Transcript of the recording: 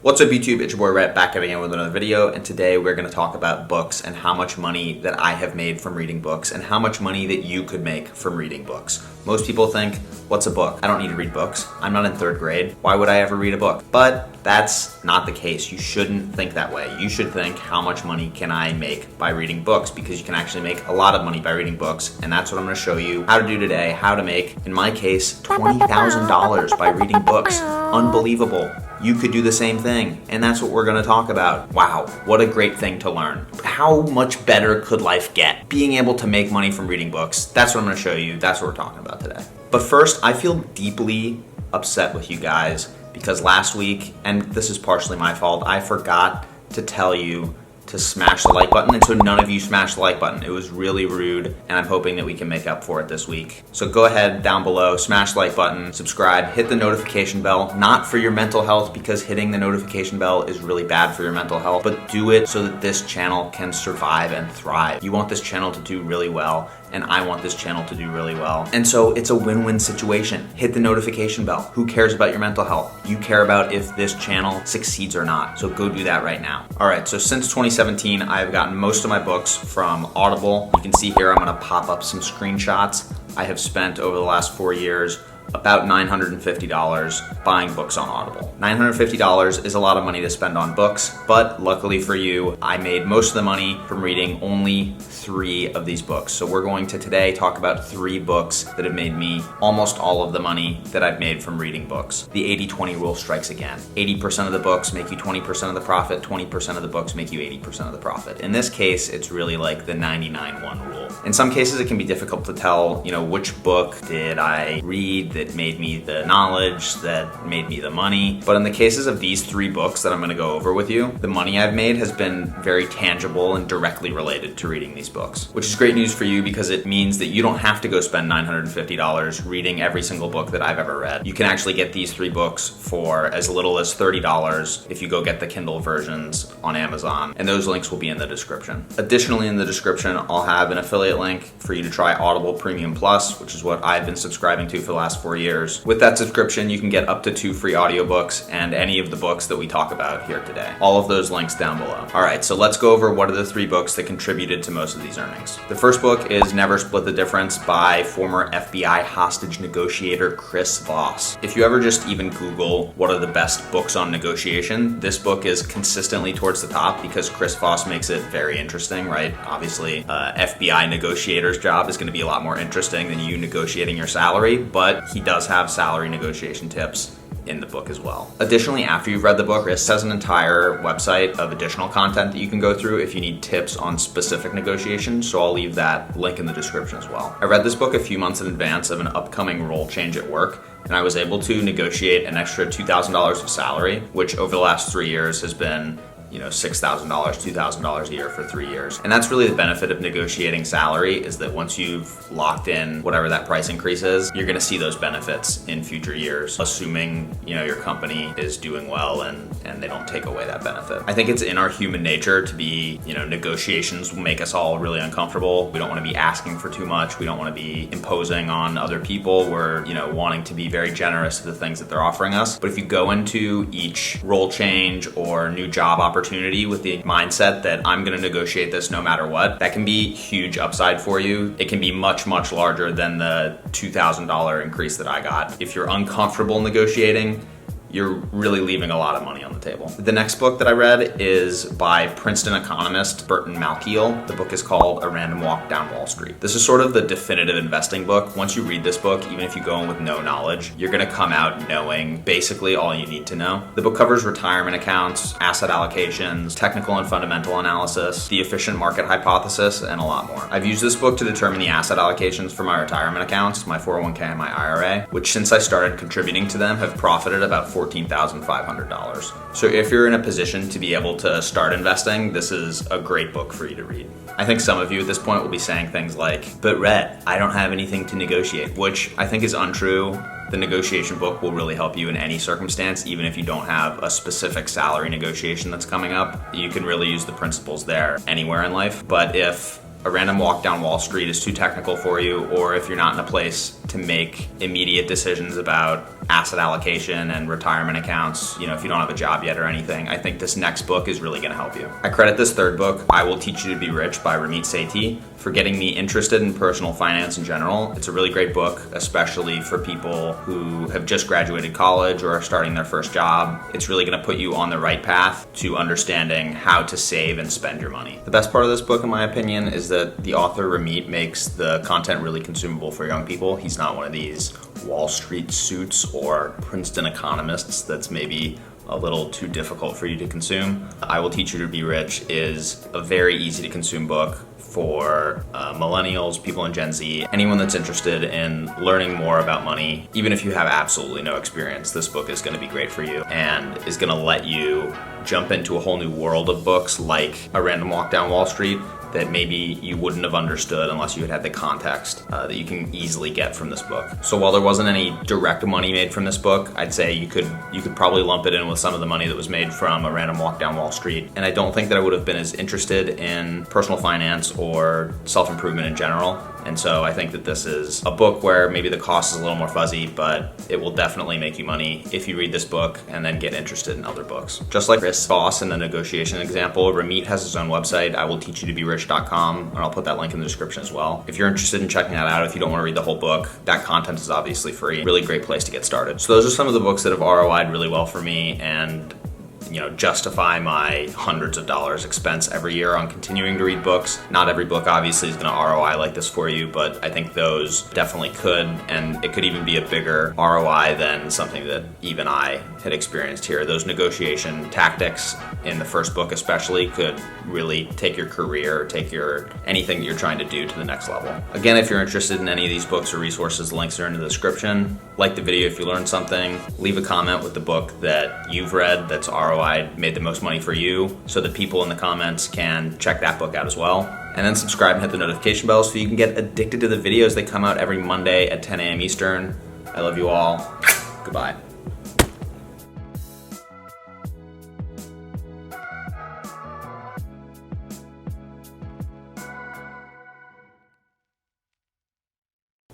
What's up YouTube, it's your boy Rhett back again with another video, and today we're going to talk about books and how much money that I have made from reading books and how much money that you could make from reading books. Most people think, what's a book? I don't need to read books. I'm not in third grade. Why would I ever read a book? But that's not the case. You shouldn't think that way. You should think, how much money can I make by reading books? Because you can actually make a lot of money by reading books, and that's what I'm going to show you how to do today, how to make, in my case, $20,000 by reading books. Unbelievable. You could do the same thing, and that's what we're gonna talk about. Wow, what a great thing to learn. How much better could life get? Being able to make money from reading books, that's what I'm gonna show you, that's what we're talking about today. But first, I feel deeply upset with you guys because last week, and this is partially my fault, I forgot to tell you to smash the like button, and so none of you smashed the like button. It was really rude, and I'm hoping that we can make up for it this week. So go ahead down below, smash the like button, subscribe, hit the notification bell, not for your mental health because hitting the notification bell is really bad for your mental health, but do it so that this channel can survive and thrive. You want this channel to do really well, and I want this channel to do really well. And so it's a win-win situation. Hit the notification bell. Who cares about your mental health? You care about if this channel succeeds or not. So go do that right now. All right, so since 2017, I've gotten most of my books from Audible. You can see here, I'm gonna pop up some screenshots. I have spent over the last 4 years about $950 buying books on Audible. $950 is a lot of money to spend on books, but luckily for you, I made most of the money from reading only 3 of these books. So we're going to today talk about 3 books that have made me almost all of the money that I've made from reading books. The 80-20 rule strikes again. 80% of the books make you 20% of the profit, 20% of the books make you 80% of the profit. In this case, it's really like the 99-1 rule. In some cases, it can be difficult to tell, which book did I read that made me the knowledge, that made me the money. But in the cases of these 3 books that I'm gonna go over with you, the money I've made has been very tangible and directly related to reading these books, which is great news for you because it means that you don't have to go spend $950 reading every single book that I've ever read. You can actually get these 3 books for as little as $30 if you go get the Kindle versions on Amazon, and those links will be in the description. Additionally, in the description, I'll have an affiliate link for you to try Audible Premium Plus, which is what I've been subscribing to for the last 4 years. With that subscription, you can get up to 2 free audiobooks and any of the books that we talk about here today. All of those links down below. All right, so let's go over what are the 3 books that contributed to most of these earnings. The first book is Never Split the Difference by former FBI hostage negotiator Chris Voss. If you ever just even Google what are the best books on negotiation, this book is consistently towards the top because Chris Voss makes it very interesting, right? Obviously, FBI negotiator's job is gonna be a lot more interesting than you negotiating your salary, but he does have salary negotiation tips in the book as well. Additionally, after you've read the book, Chris has an entire website of additional content that you can go through if you need tips on specific negotiations, so I'll leave that link in the description as well. I read this book a few months in advance of an upcoming role change at work, and I was able to negotiate an extra $2,000 of salary, which over the last 3 years has been $6,000, $2,000 a year for 3 years. And that's really the benefit of negotiating salary, is that once you've locked in whatever that price increase is, you're gonna see those benefits in future years, assuming your company is doing well and they don't take away that benefit. I think it's in our human nature to be, negotiations will make us all really uncomfortable. We don't wanna be asking for too much. We don't wanna be imposing on other people. We're, wanting to be very generous to the things that they're offering us. But if you go into each role change or new job opportunity with the mindset that I'm gonna negotiate this no matter what, that can be huge upside for you. It can be much, much larger than the $2,000 increase that I got. If you're uncomfortable negotiating, you're really leaving a lot of money on the table. The next book that I read is by Princeton economist Burton Malkiel. The book is called A Random Walk Down Wall Street. This is sort of the definitive investing book. Once you read this book, even if you go in with no knowledge, you're gonna come out knowing basically all you need to know. The book covers retirement accounts, asset allocations, technical and fundamental analysis, the efficient market hypothesis, and a lot more. I've used this book to determine the asset allocations for my retirement accounts, my 401k and my IRA, which since I started contributing to them have profited about $14,500. So if you're in a position to be able to start investing, this is a great book for you to read. I think some of you at this point will be saying things like, but Rhett, I don't have anything to negotiate, which I think is untrue. The negotiation book will really help you in any circumstance, even if you don't have a specific salary negotiation that's coming up. You can really use the principles there anywhere in life. But if A Random Walk Down Wall Street is too technical for you, or if you're not in a place to make immediate decisions about asset allocation and retirement accounts, you know, if you don't have a job yet or anything, I think this next book is really gonna help you. I credit this third book, I Will Teach You to Be Rich by Ramit Sethi, for getting me interested in personal finance in general. It's a really great book, especially for people who have just graduated college or are starting their first job. It's really gonna put you on the right path to understanding how to save and spend your money. The best part of this book, in my opinion, is that the author Ramit makes the content really consumable for young people. He's not one of these Wall Street suits or Princeton economists that's maybe a little too difficult for you to consume. I Will Teach You to Be Rich is a very easy to consume book for millennials, people in Gen Z, anyone that's interested in learning more about money. Even if you have absolutely no experience, this book is gonna be great for you and is gonna let you jump into a whole new world of books like A Random Walk Down Wall Street that maybe you wouldn't have understood unless you had had the context that you can easily get from this book. So while there wasn't any direct money made from this book, I'd say you could probably lump it in with some of the money that was made from A Random Walk Down Wall Street. And I don't think that I would have been as interested in personal finance or self-improvement in general. And so I think that this is a book where maybe the cost is a little more fuzzy, but it will definitely make you money if you read this book and then get interested in other books. Just like Chris Voss in the negotiation example, Ramit has his own website, iwillteachyoutoberich.com, and I'll put that link in the description as well. If you're interested in checking that out, if you don't want to read the whole book, that content is obviously free. Really great place to get started. So those are some of the books that have ROI'd really well for me and justify my hundreds of dollars expense every year on continuing to read books. Not every book obviously is gonna ROI like this for you, but I think those definitely could, and it could even be a bigger ROI than something that even I had experienced here. Those negotiation tactics in the first book especially could really take your career, take anything that you're trying to do to the next level. Again, if you're interested in any of these books or resources, the links are in the description. Like the video if you learned something. Leave a comment with the book that you've read that's ROI made the most money for you so that people in the comments can check that book out as well. And then subscribe and hit the notification bell so you can get addicted to the videos. They come out every Monday at 10 a.m. Eastern. I love you all. Goodbye.